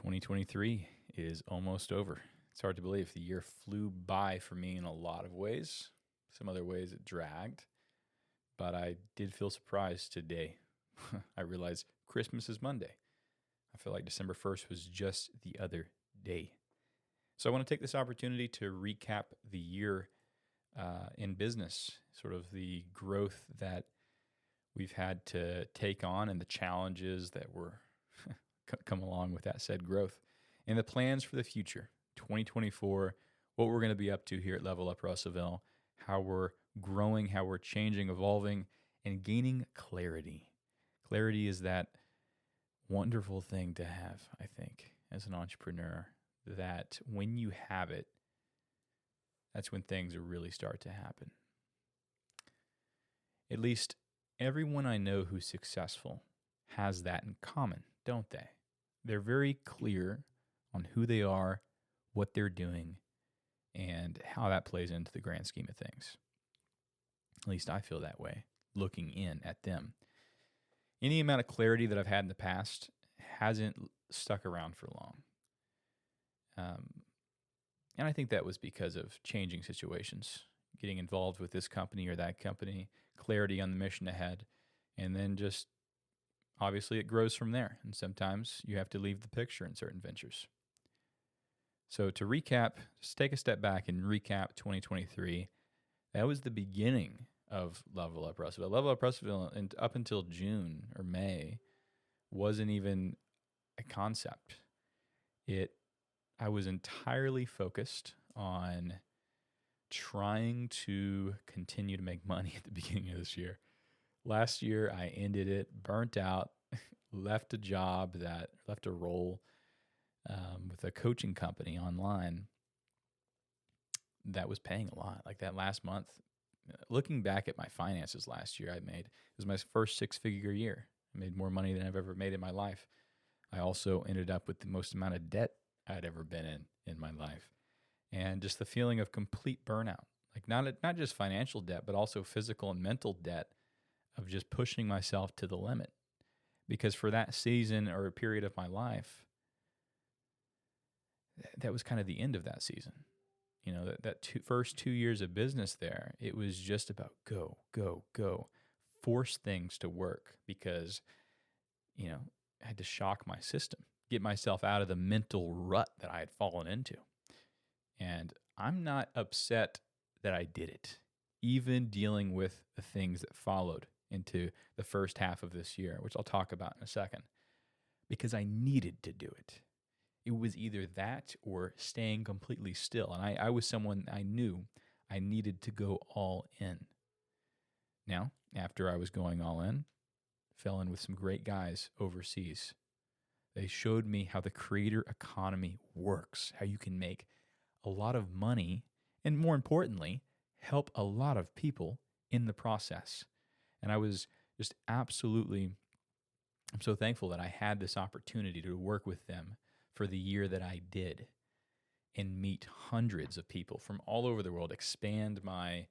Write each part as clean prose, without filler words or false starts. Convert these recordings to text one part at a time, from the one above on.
2023 is almost over. It's hard to believe. The year flew by for me in a lot of ways. Some other ways it dragged. But I did feel surprised today. I realized Christmas is Monday. I feel like December 1st was just the other day. So I want to take this opportunity to recap the year in business, sort of the growth that we've had to take on and the challenges that were come along with that said growth, and the plans for the future, 2024, what we're going to be up to here at Level Up Russellville, how we're growing, how we're changing, evolving, and gaining clarity. Clarity is that wonderful thing to have, I think, as an entrepreneur, that when you have it, that's when things really start to happen. At least everyone I know who's successful has that in common, don't they? They're very clear on who they are, what they're doing, and how that plays into the grand scheme of things. At least I feel that way, looking in at them. Any amount of clarity that I've had in the past hasn't stuck around for long. And I think that was because of changing situations, getting involved with this company or that company, clarity on the mission ahead, and then just obviously it grows from there. And sometimes you have to leave the picture in certain ventures. So to recap, just take a step back and recap 2023. That was the beginning of Level Up Russellville. Level Up Russellville, and up until June or May, wasn't even a concept. I was entirely focused on trying to continue to make money at the beginning of this year. Last year, I ended it, burnt out, left a role with a coaching company online that was paying a lot. Like that last month, looking back at my finances last year, it was my first six-figure year. I made more money than I've ever made in my life. I also ended up with the most amount of debt I'd ever been in my life. And just the feeling of complete burnout, like not just financial debt, but also physical and mental debt of just pushing myself to the limit. Because for that season or a period of my life, that was kind of the end of that season. You know, first 2 years of business there, it was just about go, go, go, force things to work because, I had to shock my system, get myself out of the mental rut that I had fallen into. And I'm not upset that I did it, even dealing with the things that followed into the first half of this year, which I'll talk about in a second, because I needed to do it. It was either that or staying completely still. And I was someone I knew I needed to go all in. Now, after I was going all in, fell in with some great guys overseas. They showed me how the creator economy works, how you can make a lot of money, and more importantly, help a lot of people in the process. And I was just I'm so thankful that I had this opportunity to work with them for the year that I did and meet hundreds of people from all over the world, expand my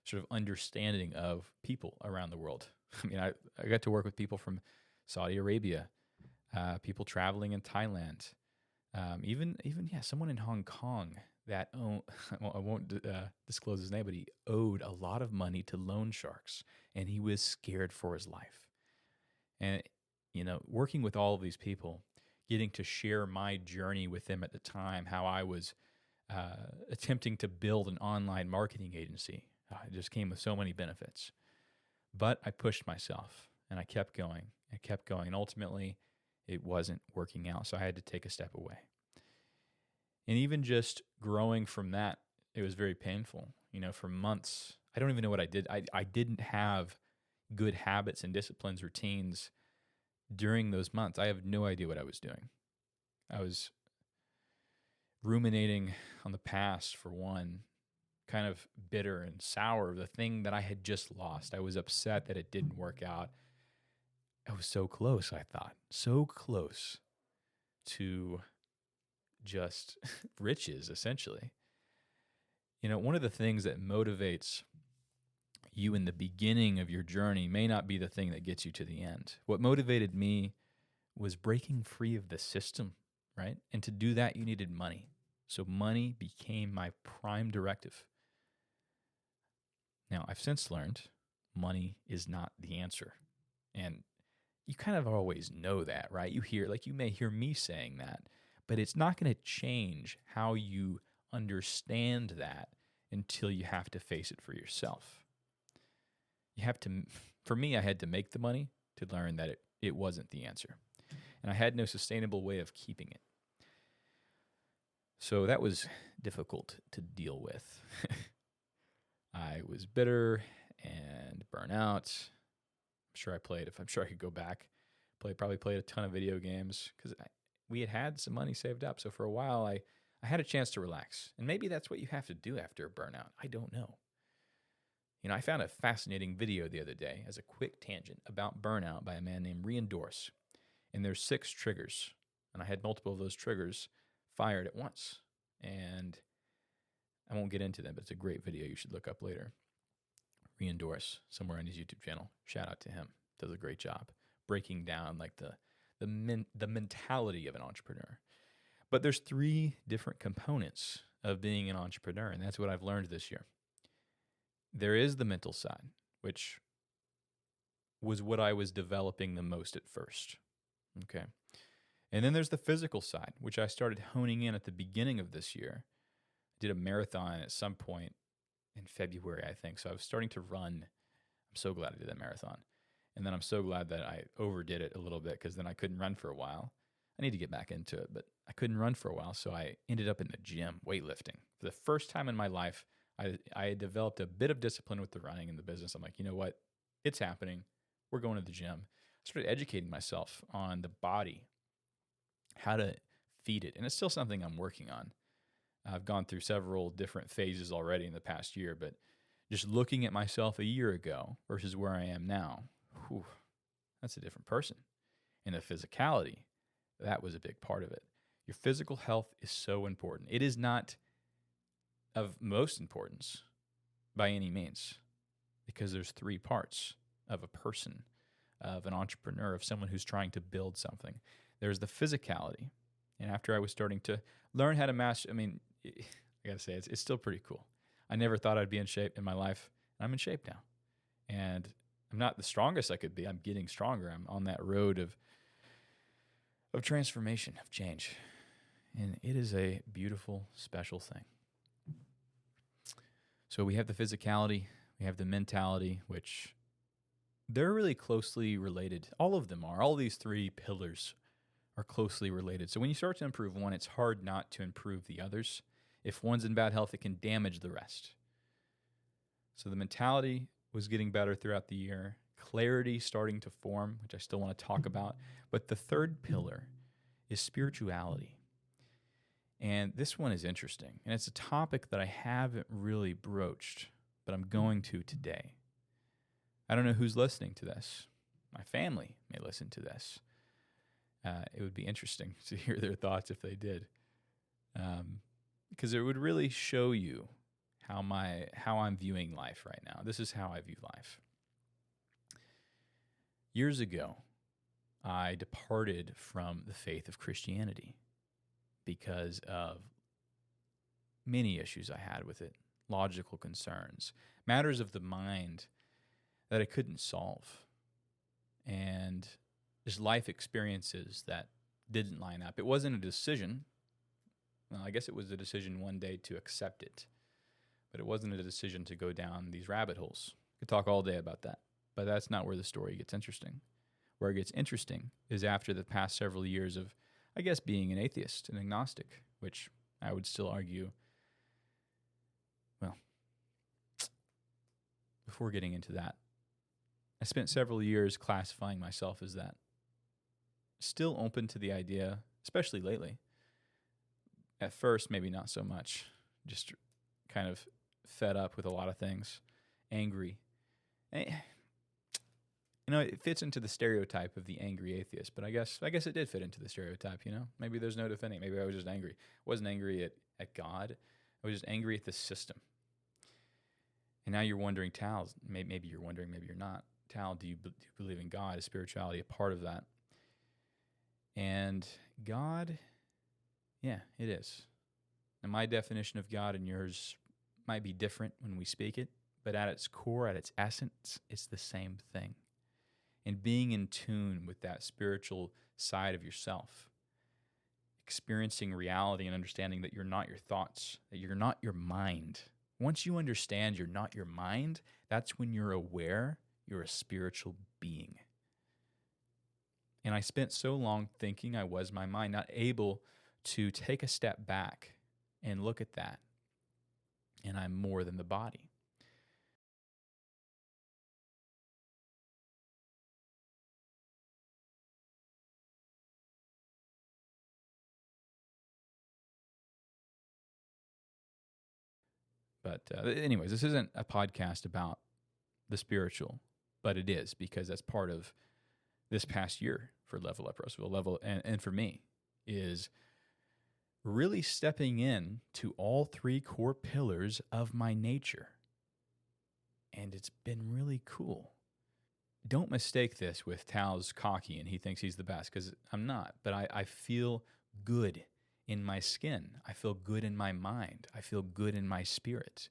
sort of understanding of people around the world. I mean, I got to work with people from Saudi Arabia, people traveling in Thailand, even someone in Hong Kong that I won't disclose his name, but he owed a lot of money to loan sharks, and he was scared for his life. And working with all of these people, getting to share my journey with them at the time, how I was attempting to build an online marketing agency, it just came with so many benefits. But I pushed myself, and I kept going. And ultimately, it wasn't working out, so I had to take a step away. And even just growing from that, it was very painful. For months, I don't even know what I did. I didn't have good habits and disciplines, routines during those months. I have no idea what I was doing. I was ruminating on the past, for one, kind of bitter and sour of the thing that I had just lost. I was upset that it didn't work out. I was so close, I thought. So close to just riches, essentially. One of the things that motivates you in the beginning of your journey may not be the thing that gets you to the end. What motivated me was breaking free of the system right? And to do that, you needed money. So money became my prime directive. Now, I've since learned money is not the answer. And you kind of always know that, right? You may hear me saying that, but it's not going to change how you understand that until you have to face it for yourself. For me, I had to make the money to learn that it wasn't the answer. And I had no sustainable way of keeping it. So that was difficult to deal with. I was bitter and burnt out. If I'm sure I could go back, probably played a ton of video games because we had some money saved up. So for a while, I had a chance to relax. And maybe that's what you have to do after a burnout. I don't know. I found a fascinating video the other day as a quick tangent about burnout by a man named Rian Dorse. And there's 6 triggers. And I had multiple of those triggers fired at once. And I won't get into them, but it's a great video you should look up later. Rian Dorse, somewhere on his YouTube channel. Shout out to him. Does a great job breaking down like the mentality of an entrepreneur. But there's 3 different components of being an entrepreneur, and that's what I've learned this year. There is the mental side, which was what I was developing the most at first. Okay. And then there's the physical side, which I started honing in at the beginning of this year. I did a marathon at some point in February, I think. So I was starting to run. I'm so glad I did that marathon. And then I'm so glad that I overdid it a little bit because then I couldn't run for a while. I need to get back into it, but I couldn't run for a while. So I ended up in the gym weightlifting. For the first time in my life, I developed a bit of discipline with the running in the business. I'm like, you know what? It's happening. We're going to the gym. I started educating myself on the body, how to feed it. And it's still something I'm working on. I've gone through several different phases already in the past year, but just looking at myself a year ago versus where I am now, that's a different person. And the physicality, that was a big part of it. Your physical health is so important. It is not of most importance by any means because there's 3 parts of a person, of an entrepreneur, of someone who's trying to build something. There's the physicality. And after I was starting to learn how to master, I got to say, it's still pretty cool. I never thought I'd be in shape in my life. I'm in shape now. And I'm not the strongest I could be. I'm getting stronger. I'm on that road of transformation, of change. And it is a beautiful, special thing. So we have the physicality, we have the mentality, which they're really closely related. All of them are. All these 3 pillars are closely related. So when you start to improve one, it's hard not to improve the others. If one's in bad health, it can damage the rest. So the mentality was getting better throughout the year. Clarity starting to form, which I still want to talk about. But the 3rd pillar is spirituality. And this one is interesting. And it's a topic that I haven't really broached, but I'm going to today. I don't know who's listening to this. My family may listen to this. It would be interesting to hear their thoughts if they did. Because it would really show you how I'm viewing life right now. This is how I view life. Years ago, I departed from the faith of Christianity because of many issues I had with it, logical concerns, matters of the mind that I couldn't solve, and just life experiences that didn't line up. It wasn't a decision. Well, I guess it was a decision one day to accept it, but it wasn't a decision to go down these rabbit holes. Could talk all day about that, but that's not where the story gets interesting. Where it gets interesting is after the past several years of, I guess, being an atheist, an agnostic, which I would still argue, well, before getting into that, I spent several years classifying myself as that. Still open to the idea, especially lately. At first, maybe not so much. Just kind of fed up with a lot of things, angry. It fits into the stereotype of the angry atheist, but I guess it did fit into the stereotype, Maybe there's no defending. Maybe I was just angry. I wasn't angry at God. I was just angry at the system. And now you're wondering, Tal, maybe you're wondering, maybe you're not. Tal, do you believe in God? Is spirituality a part of that? And God Yeah, it is. And my definition of God and yours might be different when we speak it, but at its core, at its essence, it's the same thing. And being in tune with that spiritual side of yourself, experiencing reality and understanding that you're not your thoughts, that you're not your mind. Once you understand you're not your mind, that's when you're aware you're a spiritual being. And I spent so long thinking I was my mind, not able to take a step back and look at that. And I'm more than the body. But anyways, this isn't a podcast about the spiritual, but it is because that's part of this past year for Level Up Russellville. And for me is really stepping in to all three core pillars of my nature. And it's been really cool. Don't mistake this with Tao's cocky and he thinks he's the best, because I'm not. But I feel good in my skin. I feel good in my mind. I feel good in my spirit.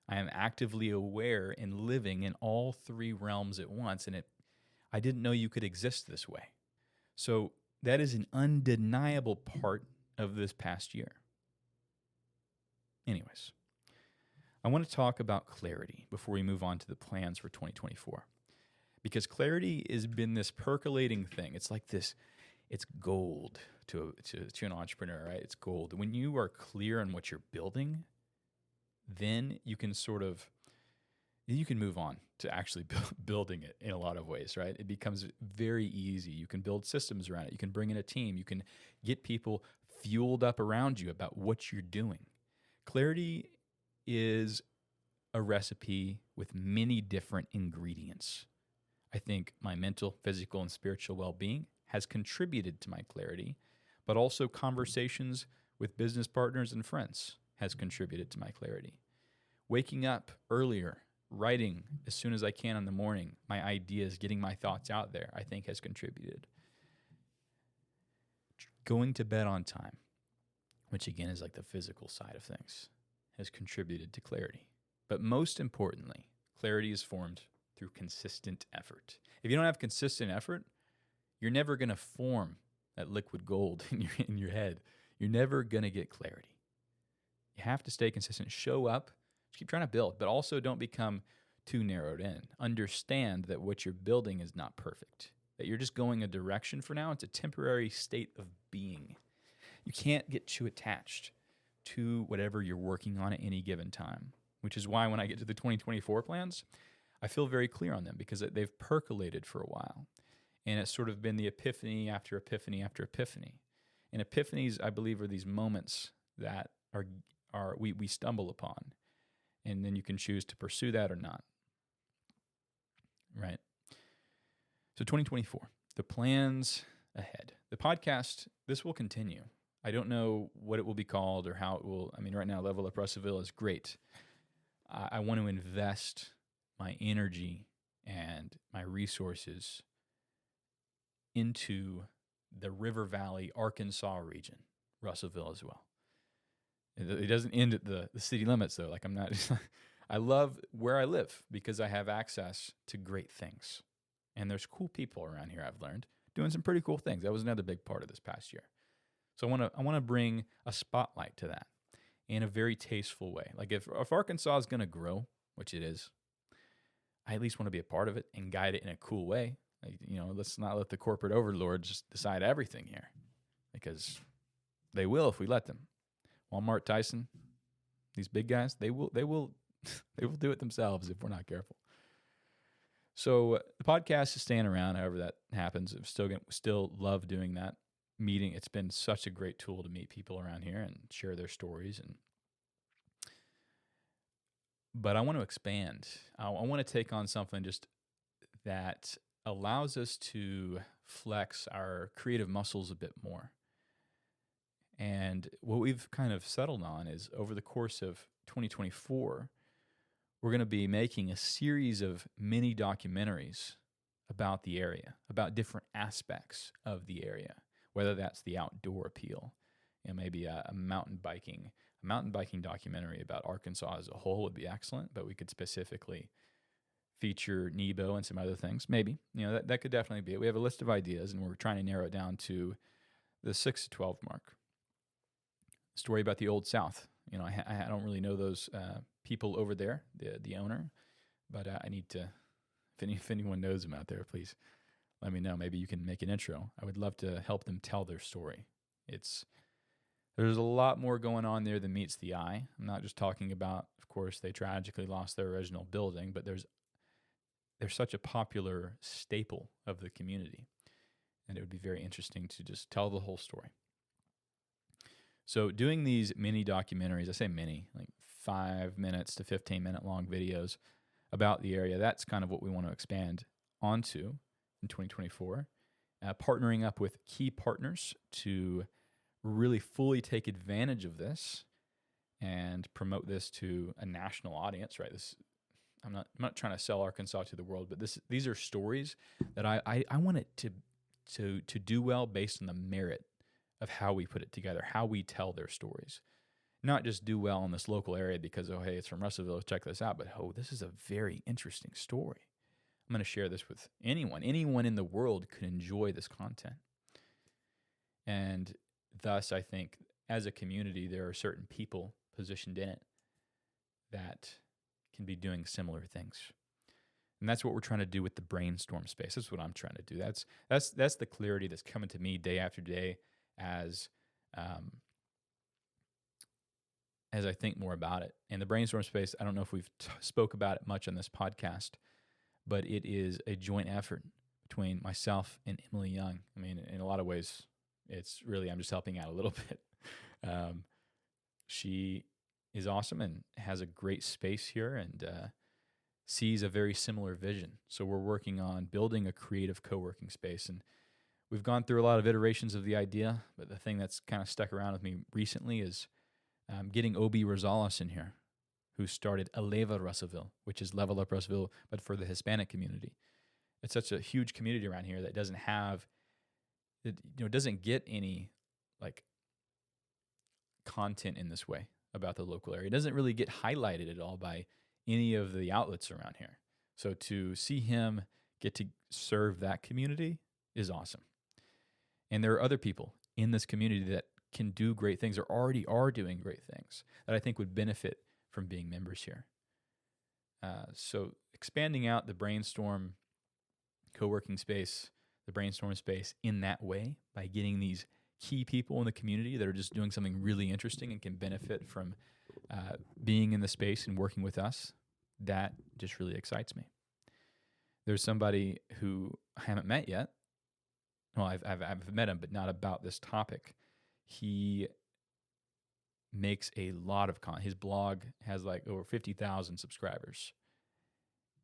I am actively aware and living in all three realms at once. And I didn't know you could exist this way. So that is an undeniable part of this past year. Anyways, I want to talk about clarity before we move on to the plans for 2024. Because clarity has been this percolating thing. It's like this, it's gold to an entrepreneur, right? It's gold. When you are clear on what you're building, then you can you can move on to actually building it in a lot of ways, right? It becomes very easy. You can build systems around it. You can bring in a team. You can get people fueled up around you about what you're doing. Clarity is a recipe with many different ingredients. I think my mental, physical, and spiritual well-being has contributed to my clarity, but also conversations with business partners and friends has contributed to my clarity. Waking up earlier, writing as soon as I can in the morning, my ideas, getting my thoughts out there, I think has contributed. Going to bed on time, which again is like the physical side of things, has contributed to clarity. But most importantly, clarity is formed through consistent effort. If you don't have consistent effort, you're never going to form that liquid gold in your head. You're never going to get clarity. You have to stay consistent. Show up. Just keep trying to build, but also don't become too narrowed in. Understand that what you're building is not perfect, that you're just going a direction for now. It's a temporary state of being. You can't get too attached to whatever you're working on at any given time, which is why when I get to the 2024 plans, I feel very clear on them because they've percolated for a while. And it's sort of been the epiphany after epiphany after epiphany. And epiphanies, I believe, are these moments that we stumble upon. And then you can choose to pursue that or not. Right? So 2024, the plans ahead. The podcast, this will continue. I don't know what it will be called or how it will. I mean, right now, Level Up Russellville is great. I want to invest my energy and my resources into the River Valley, Arkansas region, Russellville as well. It doesn't end at the city limits, though. Like, I'm not, I love where I live because I have access to great things. And there's cool people around here, I've learned, doing some pretty cool things. That was another big part of this past year. So I want to bring a spotlight to that in a very tasteful way. Like if Arkansas is going to grow, which it is, I at least want to be a part of it and guide it in a cool way. Like, let's not let the corporate overlords just decide everything here, because they will if we let them. Walmart, Tyson, these big guys, they will they will do it themselves if we're not careful. So the podcast is staying around, however that happens. I'm still love doing that meeting. It's been such a great tool to meet people around here and share their stories. But I want to expand. I want to take on something just that allows us to flex our creative muscles a bit more. And what we've kind of settled on is over the course of 2024, we're going to be making a series of mini documentaries about the area, about different aspects of the area, whether that's the outdoor appeal maybe a mountain biking documentary about Arkansas as a whole would be excellent, but we could specifically feature Nebo and some other things. Maybe, that could definitely be it. We have a list of ideas, and we're trying to narrow it down to the 6 to 12 mark. Story about the Old South. I don't really know those people over there, the owner, but I need to, if anyone knows them out there, please let me know. Maybe you can make an intro. I would love to help them tell their story. There's a lot more going on there than meets the eye. I'm not just talking about, of course, they tragically lost their original building, but they're such a popular staple of the community, and it would be very interesting to just tell the whole story. So doing these mini documentaries, I say mini, like 5 minutes to 15-minute long videos about the area, that's kind of what we want to expand onto in 2024. Partnering up with key partners to really fully take advantage of this and promote this to a national audience, right? I'm not trying to sell Arkansas to the world, but these are stories that I want it to do well based on the merit of how we put it together, how we tell their stories. Not just do well in this local area because, oh, hey, it's from Russellville, check this out, but, oh, this is a very interesting story. I'm going to share this with anyone. Anyone in the world could enjoy this content. And thus, I think, as a community, there are certain people positioned in it that can be doing similar things. And that's what we're trying to do with the brainstorm space. That's what I'm trying to do. That's the clarity that's coming to me day after day as I think more about it. And the brainstorm space, I don't know if we've spoke about it much on this podcast, but it is a joint effort between myself and Emily Young. I mean, in a lot of ways, it's really, I'm just helping out a little bit. She is awesome and has a great space here and sees a very similar vision. So we're working on building a creative co-working space. And we've gone through a lot of iterations of the idea, but the thing that's kind of stuck around with me recently is getting Obi Rosales in here, who started Eleva Russellville, which is Level Up Russellville, but for the Hispanic community. It's such a huge community around here that doesn't get any like content in this way about the local area. It doesn't really get highlighted at all by any of the outlets around here. So to see him get to serve that community is awesome. And there are other people in this community that can do great things or already are doing great things that I think would benefit from being members here. So expanding out the brainstorm co-working space, the brainstorm space in that way by getting these key people in the community that are just doing something really interesting and can benefit from being in the space and working with us, that just really excites me. There's somebody who I haven't met yet. Well, I've met him, but not about this topic. He makes a lot of content. His blog has like over 50,000 subscribers.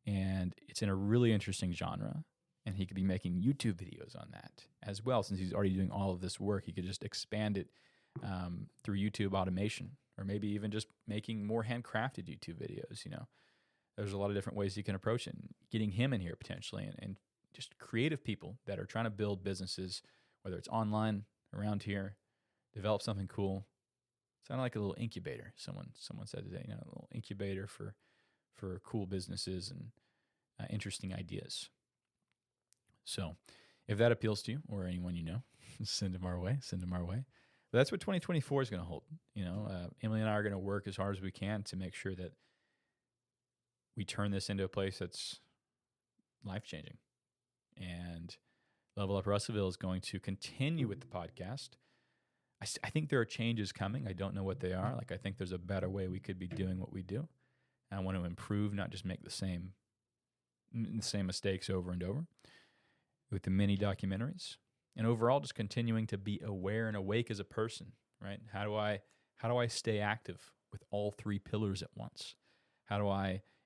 And it's in a really interesting genre. And he could be making YouTube videos on that as well. Since he's already doing all of this work, he could just expand it through YouTube automation, or maybe even just making more handcrafted YouTube videos. There's a lot of different ways you can approach it. And getting him in here potentially, and just creative people that are trying to build businesses, whether it's online, around here, develop something cool. Sounded like a little incubator. Someone said today, a little incubator for cool businesses and interesting ideas. So if that appeals to you or anyone you know, send them our way. But that's what 2024 is going to hold. Emily and I are going to work as hard as we can to make sure that we turn this into a place that's life-changing. And Level Up Russellville is going to continue with the podcast. I think there are changes coming. I don't know what they are. I think there's a better way we could be doing what we do. And I want to improve, not just make the same mistakes over and over with the mini documentaries. And overall, just continuing to be aware and awake as a person, right? How do I stay active with all three pillars at once?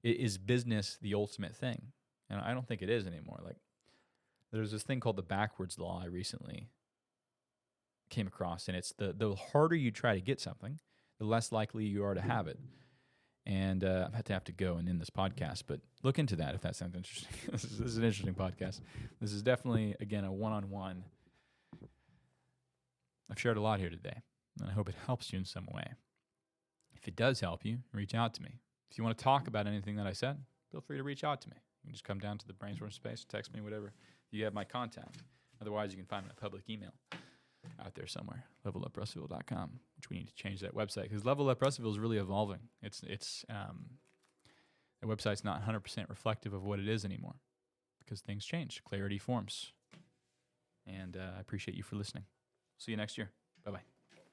Is business the ultimate thing? And I don't think it is anymore. There's this thing called the backwards law I recently came across, and it's the harder you try to get something, the less likely you are to have it. And I have to go and end this podcast, but look into that if that sounds interesting. This is an interesting podcast. This is definitely, again, a one-on-one. I've shared a lot here today, And I hope it helps you in some way. If it does help you, reach out to me. If you want to talk about anything that I said, feel free to reach out to me. You can just come down to the brainstorm space, text me, whatever. You have my contact. Otherwise, you can find my public email out there somewhere, leveluprerussellville.com, which we need to change that website because Level Up Russellville is really evolving. The website's not 100% reflective of what it is anymore because things change. Clarity forms. And I appreciate you for listening. See you next year. Bye-bye.